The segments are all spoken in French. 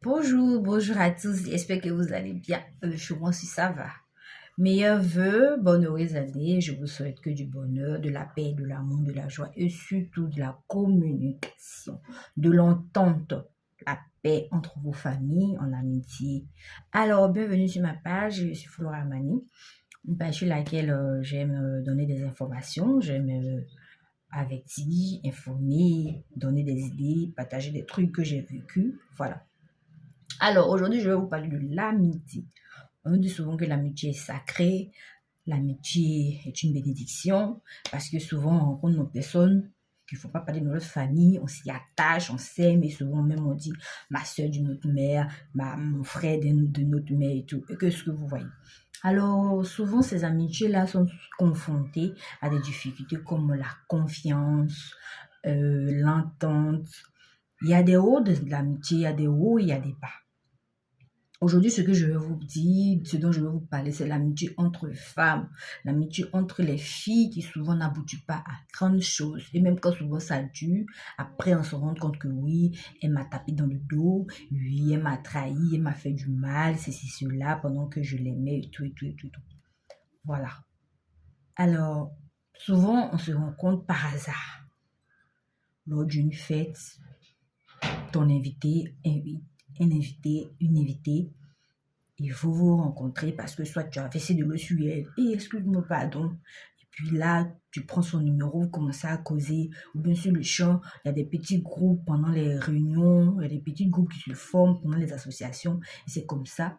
Bonjour à tous, j'espère que vous allez bien. Chez moi aussi ça va. Meilleurs vœux, bonne heureuse année. Je vous souhaite que du bonheur, de la paix, de l'amour, de la joie et surtout de la communication, de l'entente, la paix entre vos familles, en amitié. Alors, bienvenue sur ma page, je suis Flora Mani, une page sur laquelle j'aime donner des informations, j'aime avertir, informer, donner des idées, partager des trucs que j'ai vécu. Voilà. Alors, aujourd'hui, je vais vous parler de l'amitié. On dit souvent que l'amitié est sacrée, l'amitié est une bénédiction, parce que souvent, on rencontre nos personnes qui ne font pas partie de notre famille, on s'y attache, on s'aime, et souvent même on dit ma soeur d'une autre mère, mon frère de notre mère et tout. Et qu'est-ce que vous voyez? Alors, souvent, ces amitiés-là sont confrontées à des difficultés comme la confiance, l'entente. Il y a des hauts de l'amitié, il y a des hauts, il y a des bas. Aujourd'hui, ce que je vais vous dire, ce dont je vais vous parler, c'est l'amitié entre femmes, l'amitié entre les filles qui souvent n'aboutit pas à grande chose. Et même quand souvent ça dure, après on se rend compte que oui, elle m'a tapé dans le dos, oui, elle m'a trahi, elle m'a fait du mal, ceci, cela, pendant que je l'aimais, et tout, et tout, et tout, et tout. Voilà. Alors, souvent on se rencontre par hasard. Lors d'une fête, ton invité invite un invité, une invitée, il faut vous rencontrer parce que soit tu as essayé de le suivre et excuse-moi, pardon. Et puis là, tu prends son numéro, vous commencez à causer. Ou bien sur le champ, il y a des petits groupes pendant les réunions, il y a des petits groupes qui se forment pendant les associations. Et c'est comme ça.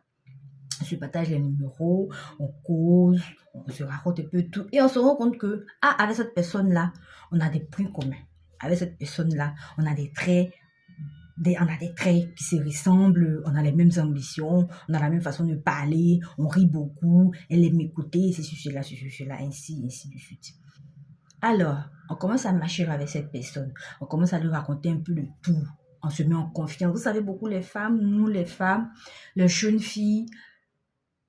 On se partage les numéros, on cause, on se raconte un peu tout. Et on se rend compte que, avec cette personne-là, on a des points communs. Avec cette personne-là, on a des traits on a des traits qui se ressemblent, on a les mêmes ambitions, on a la même façon de parler, on rit beaucoup, elle aime m'écouter, c'est cela, ainsi de suite. Alors, on commence à marcher avec cette personne, on commence à lui raconter un peu de tout, on se met en confiance. Vous savez, beaucoup les femmes, nous les femmes, les jeunes filles,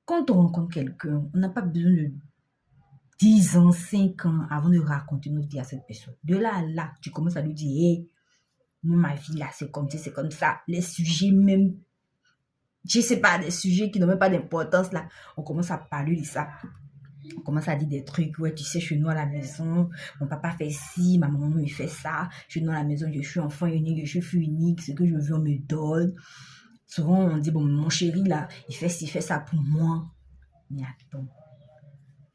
quand on rencontre quelqu'un, on n'a pas besoin de 10 ans, 5 ans avant de raconter notre vie à cette personne. De là à là, tu commences à lui dire, hey, ma vie là, c'est comme ça, c'est comme ça. Les sujets même, je sais pas, des sujets qui n'ont même pas d'importance là, on commence à parler de ça. On commence à dire des trucs, ouais, tu sais, chez nous à la maison, mon papa fait ci, ma maman me fait ça, chez nous à la maison, je suis enfant unique, je suis fille unique, ce que je veux, on me donne. Souvent, on dit, bon, mon chéri là, il fait ci, il fait ça pour moi. Mais attends,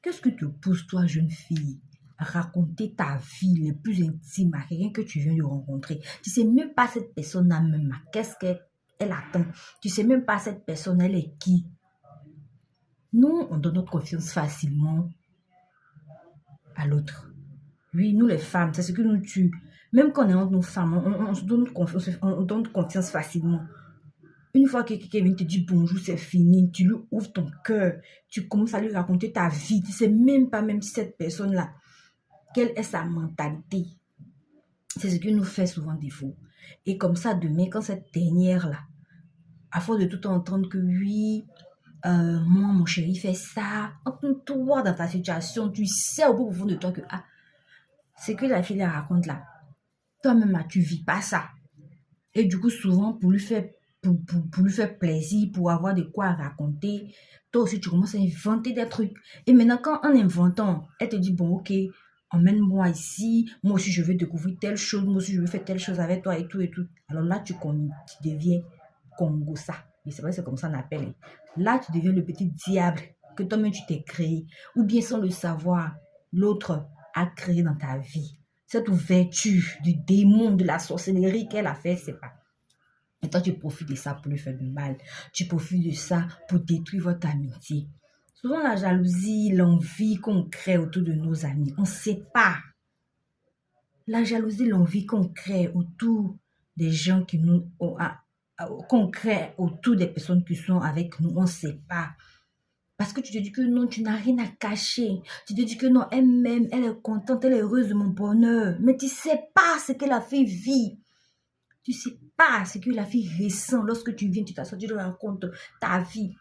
qu'est-ce que te pousse, toi, jeune fille, à raconter ta vie les plus intime à quelqu'un que tu viens de rencontrer? Tu sais même pas cette personne-là même, qu'est-ce qu'elle attend? Tu sais même pas cette personne, elle est qui? Nous, on donne notre confiance facilement à l'autre. Oui, nous les femmes, c'est ce que nous tue. Même quand on est entre nos femmes, on se donne confiance, on donne confiance facilement. Une fois que quelqu'un vient te dire bonjour, c'est fini, tu lui ouvres ton cœur, tu commences à lui raconter ta vie, tu sais même pas même si cette personne-là, quelle est sa mentalité. C'est ce qui nous fait souvent défaut. Et comme ça, demain, quand cette dernière-là, à force de tout entendre que oui, moi, mon chéri fait ça, toi, dans ta situation, tu sais au bout de toi que, c'est que la fille la raconte là, toi-même, tu vis pas ça. Et du coup, souvent, pour lui faire plaisir, pour avoir de quoi raconter, toi aussi, tu commences à inventer des trucs. Et maintenant, quand en inventant, elle te dit, bon, ok, emmène-moi ici, moi aussi, je veux découvrir telle chose, moi aussi, je veux faire telle chose avec toi et tout et tout. Alors là, tu deviens Congossa. Et c'est vrai, c'est comme ça qu'on appelle. Là, tu deviens le petit diable que toi-même, tu t'es créé. Ou bien, sans le savoir, l'autre a créé dans ta vie. Cette ouverture du démon, de la sorcellerie qu'elle a fait, c'est pas. Et toi, tu profites de ça pour lui faire du mal. Tu profites de ça pour détruire votre amitié. Souvent, la jalousie, l'envie qu'on crée autour de nos amis, on ne sait pas. La jalousie, l'envie qu'on crée autour des gens qu'on crée autour des personnes qui sont avec nous, on ne sait pas. Parce que tu te dis que non, tu n'as rien à cacher. Tu te dis que non, elle m'aime, elle est contente, elle est heureuse de mon bonheur. Mais tu ne sais pas ce que la fille vit. Tu ne sais pas ce que la fille ressent lorsque tu viens, tu t'assois, tu te racontes ta vie.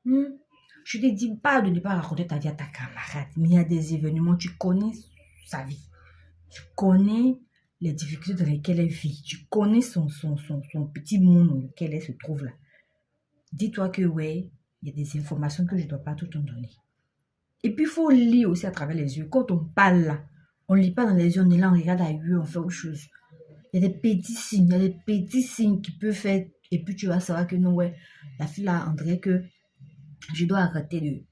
Je ne te dis pas de ne pas raconter ta vie à ta camarade, mais il y a des événements, tu connais sa vie. Tu connais les difficultés dans lesquelles elle vit. Tu connais son petit monde dans lequel elle se trouve là. Dis-toi que, ouais, il y a des informations que je ne dois pas tout en donner. Et puis, il faut lire aussi à travers les yeux. Quand on parle là, on ne lit pas dans les yeux, on est là, on regarde ailleurs, on fait autre chose. Il y a des petits signes, il y a des petits signes qui peuvent faire. Et puis, tu vas savoir que non, ouais, la fille là, on dirait que je dois arrêter de dire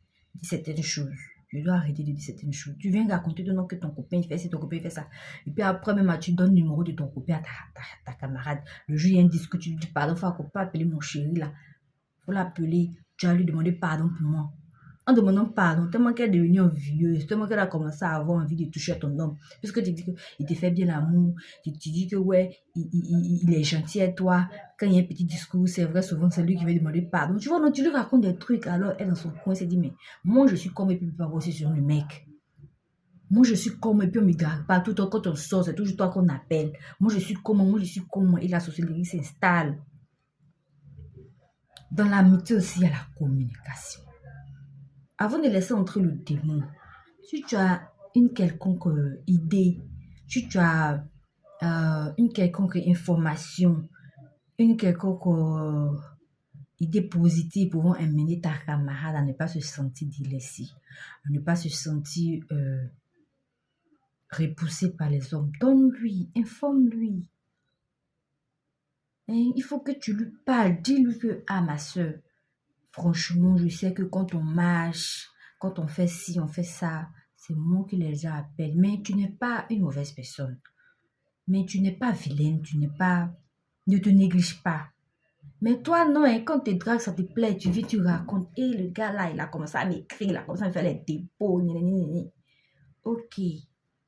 certaines choses. Je dois arrêter de dire certaines choses. Tu viens raconter de non que ton copain il fait ça, ton copain il fait ça. Et puis après même, tu donnes le numéro de ton copain à ta camarade. Le jour, il y a un disque, tu lui dis pardon, faut pas appeler mon chéri là. Faut l'appeler, tu vas lui demander pardon pour moi. En demandant pardon, tellement qu'elle est devenue envieuse, tellement qu'elle a commencé à avoir envie de toucher à ton homme. Puisque tu dis qu'il te fait bien l'amour, tu dis que ouais, il est gentil à toi. Quand il y a un petit discours, c'est vrai, souvent c'est lui qui va demander pardon. Tu vois, non, tu lui racontes des trucs, alors elle dans son coin s'est dit, mais moi je suis comme et puis pas aussi sur le mec. Moi je suis comme et puis on me garde pas. Tout le temps quand on sort, c'est toujours toi qu'on appelle. Moi je suis comme, et la sorcellerie s'installe. Dans l'amitié aussi, il y a la communication. Avant de laisser entrer le démon, si tu as une quelconque idée, si tu as une quelconque information, une quelconque idée positive pouvant amener ta camarade à ne pas se sentir délaissée, à ne pas se sentir repoussé par les hommes, donne-lui, informe-lui. Hein, il faut que tu lui parles, dis-lui que, ah ma soeur, franchement, je sais que quand on marche, quand on fait ci, on fait ça, c'est moi qui les appelle. Mais tu n'es pas une mauvaise personne. Mais tu n'es pas vilaine, tu n'es pas... Ne te néglige pas. Mais toi, non, hein, quand tu dragues, ça te plaît, tu viens, tu racontes. Et le gars là, il a commencé à m'écrire, il a commencé à me faire les dépôts. Ok,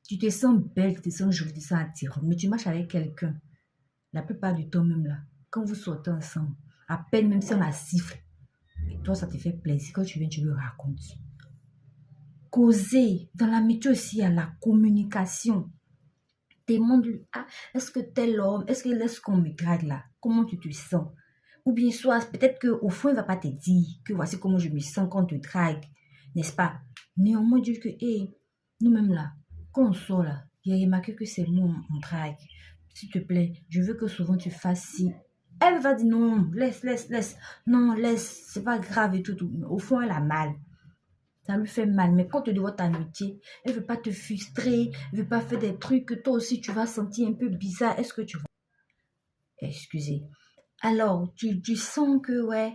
tu te sens belle, tu te sens jolie, tu te sens attirante, mais tu marches avec quelqu'un. La plupart du temps même là, quand vous sortez ensemble, à peine même si on la siffle, et toi, ça te fait plaisir. Quand tu viens, tu lui racontes. Causer. Dans l'amitié aussi, il y a la communication. Demande-lui, ah, est-ce que tel homme, est-ce qu'il laisse qu'on me drague là? Comment tu te sens? Ou bien soit, peut-être qu'au fond, il ne va pas te dire que voici comment je me sens quand on te drague. N'est-ce pas? Néanmoins, dire que, hé, nous-mêmes là, quand on sort là, il y a remarqué que c'est moi, on drague. S'il te plaît, je veux que souvent tu fasses ci. Elle va dire non, laisse. Non, laisse, c'est pas grave et tout. Au fond, elle a mal. Ça lui fait mal. Mais quand tu dois t'amitié, elle ne veut pas te frustrer, elle ne veut pas faire des trucs que toi aussi tu vas sentir un peu bizarre. Est-ce que tu vois? Excusez. Alors, tu sens que, ouais,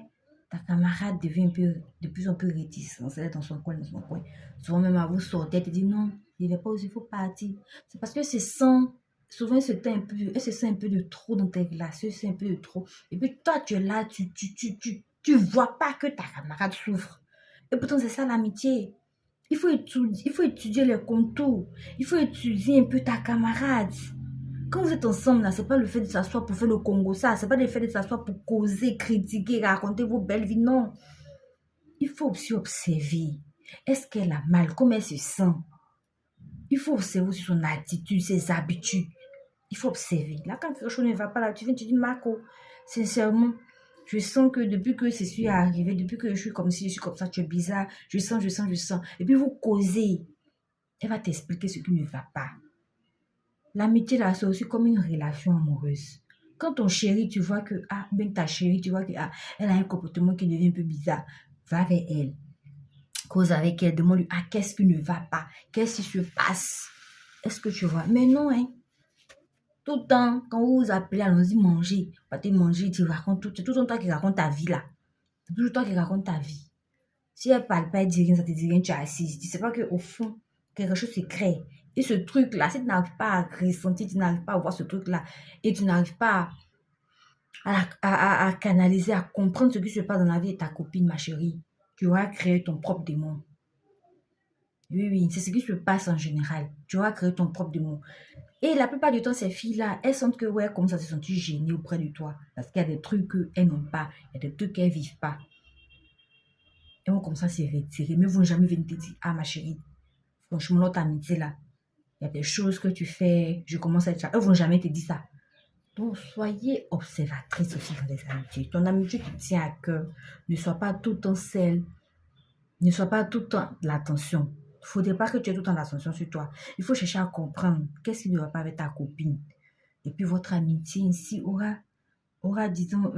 ta camarade devient un peu, de plus en plus réticente. Elle est dans son coin. Souvent même à vous sortir, elle te dit non, il n'est pas aussi, il faut partir. C'est parce que c'est sans. Souvent, elle se sent un peu de trop dans tes glaces, elle se sent un peu de trop. Et puis toi, tu es là, tu vois pas que ta camarade souffre. Et pourtant, c'est ça l'amitié. Il faut étudier les contours. Il faut étudier un peu ta camarade. Quand vous êtes ensemble, là, c'est pas le fait de s'asseoir pour faire le Congo, ça. C'est pas le fait de s'asseoir pour causer, critiquer, raconter vos belles vies. Non. Il faut aussi observer. Est-ce qu'elle a mal? Comment elle se sent? Il faut observer aussi son attitude, ses habitudes. Il faut observer. Là, quand quelque chose ne va pas, là, tu viens, tu dis, Marco, sincèrement, je sens que depuis que ceci est arrivé, depuis que je suis comme ci, je suis comme ça, tu es bizarre, je sens. Et puis vous causez. Elle va t'expliquer ce qui ne va pas. L'amitié, là, c'est aussi comme une relation amoureuse. Quand ton chéri, tu vois que, ah, ben ta chérie, tu vois que, ah, elle a un comportement qui devient un peu bizarre, va vers elle. Cause avec elle, demande-lui, ah, qu'est-ce qui ne va pas? Qu'est-ce qui se passe? Est-ce que tu vois? Mais non, hein. Tout le temps, quand vous vous appelez, allons-y manger. Partez manger, tu racontes tout. C'est tout le temps toi qui raconte ta vie là. C'est toujours toi qui raconte ta vie. Si elle parle pas, elle dit rien, ça te dit rien, tu es assise. Tu sais pas qu'au fond, quelque chose se crée. Et ce truc-là, si tu n'arrives pas à ressentir, tu n'arrives pas à voir ce truc-là, et tu n'arrives pas à canaliser, à comprendre ce qui se passe dans la vie de ta copine, ma chérie, tu auras créé ton propre démon. Oui, c'est ce qui se passe en général. Tu auras créé ton propre démon. Et la plupart du temps, ces filles-là, elles sentent que, ouais, comme ça, se sentent gênées auprès de toi. Parce qu'il y a des trucs qu'elles n'ont pas. Il y a des trucs qu'elles ne vivent pas. Elles vont comme ça se retirer. Mais elles ne vont jamais venir te dire, ah, ma chérie, franchement, notre amitié, là, il y a des choses que tu fais, je commence à être... Elles ne vont jamais te dire ça. Donc, soyez observatrice aussi dans les amitiés. Ton amitié qui tient à cœur, ne sois pas tout le temps seule. Ne sois pas tout le temps l'attention. Il ne faudrait pas que tu aies tout le temps l'attention sur toi. Il faut chercher à comprendre qu'est-ce qui ne va pas avec ta copine. Et puis votre amitié ainsi aura disons,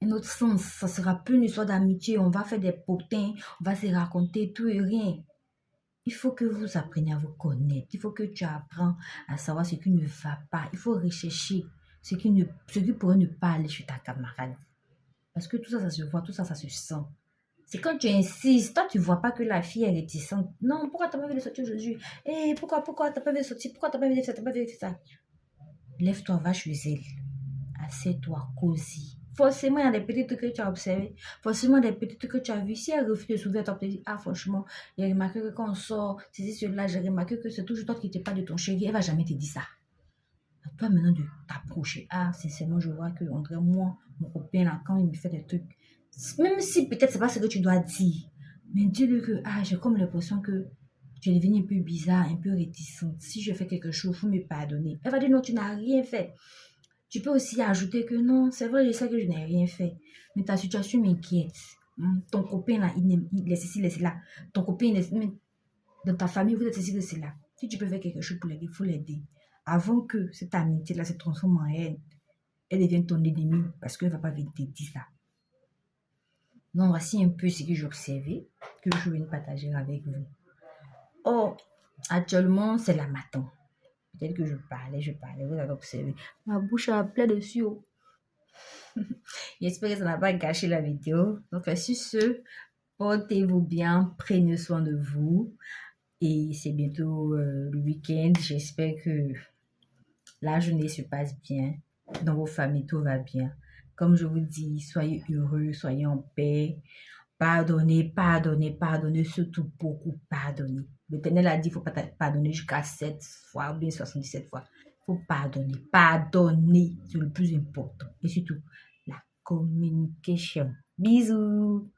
un autre sens. Ça sera plus une histoire d'amitié. On va faire des potins, on va se raconter tout et rien. Il faut que vous appreniez à vous connaître. Il faut que tu apprends à savoir ce qui ne va pas. Il faut rechercher ce qui pourrait ne pas aller chez ta camarade. Parce que tout ça, ça se voit, tout ça, ça se sent. C'est quand tu insistes, toi, tu vois pas que la fille est réticente. Non, pourquoi t'as pas envie de sortir aujourd'hui? Eh, pourquoi t'as pas envie de sortir? Pourquoi t'as pas envie de faire ça? T'as pas envie de faire ça? Lève-toi, va chez elle. Assieds-toi, cosy. Forcément, il y a des petits trucs que tu as observés. Forcément, des petits trucs que tu as vus. Si elle refuse de s'ouvrir, tu te dit, ah, franchement, j'ai remarqué que quand on sort, c'est cela, j'ai remarqué que c'est toujours toi qui te parle de ton chéri. Elle va jamais te dire ça. À toi maintenant de t'approcher. Ah, sincèrement, je vois que, André, moi, mon copain, là, quand il me fait des trucs, même si peut-être c'est pas ce que tu dois dire, mais dis-lui que, ah, j'ai comme l'impression que tu es devenue un peu bizarre, un peu réticente. Si je fais quelque chose, il faut me pardonner. Elle va dire, non, tu n'as rien fait. Tu peux aussi ajouter que non, c'est vrai, je sais que je n'ai rien fait, mais ta situation m'inquiète. Ton copain là, il est ceci, il est cela. Ton copain, dans ta famille, vous êtes ceci, c'est cela. Si tu peux faire quelque chose pour l'aider, il faut l'aider. Avant que cette amitié-là se transforme en haine, elle devienne ton ennemi parce qu'elle ne va pas venir te dire ça. Donc, voici un peu ce que j'ai observé, que je viens de partager avec vous. Oh, actuellement, c'est la matin. Peut-être que je parlais, vous avez observé. Ma bouche a plein de sueur. J'espère que ça n'a pas gâché la vidéo. Donc, sur ce, portez-vous bien, prenez soin de vous. Et c'est bientôt le week-end. J'espère que la journée se passe bien. Dans vos familles, tout va bien. Comme je vous dis, soyez heureux, soyez en paix. Pardonnez, pardonnez, pardonnez, surtout beaucoup pardonnez. L'Éternel a dit qu'il faut pardonner jusqu'à 7 fois ou bien 77 fois. Il faut pardonner. Pardonner, c'est le plus important. Et surtout, la communication. Bisous.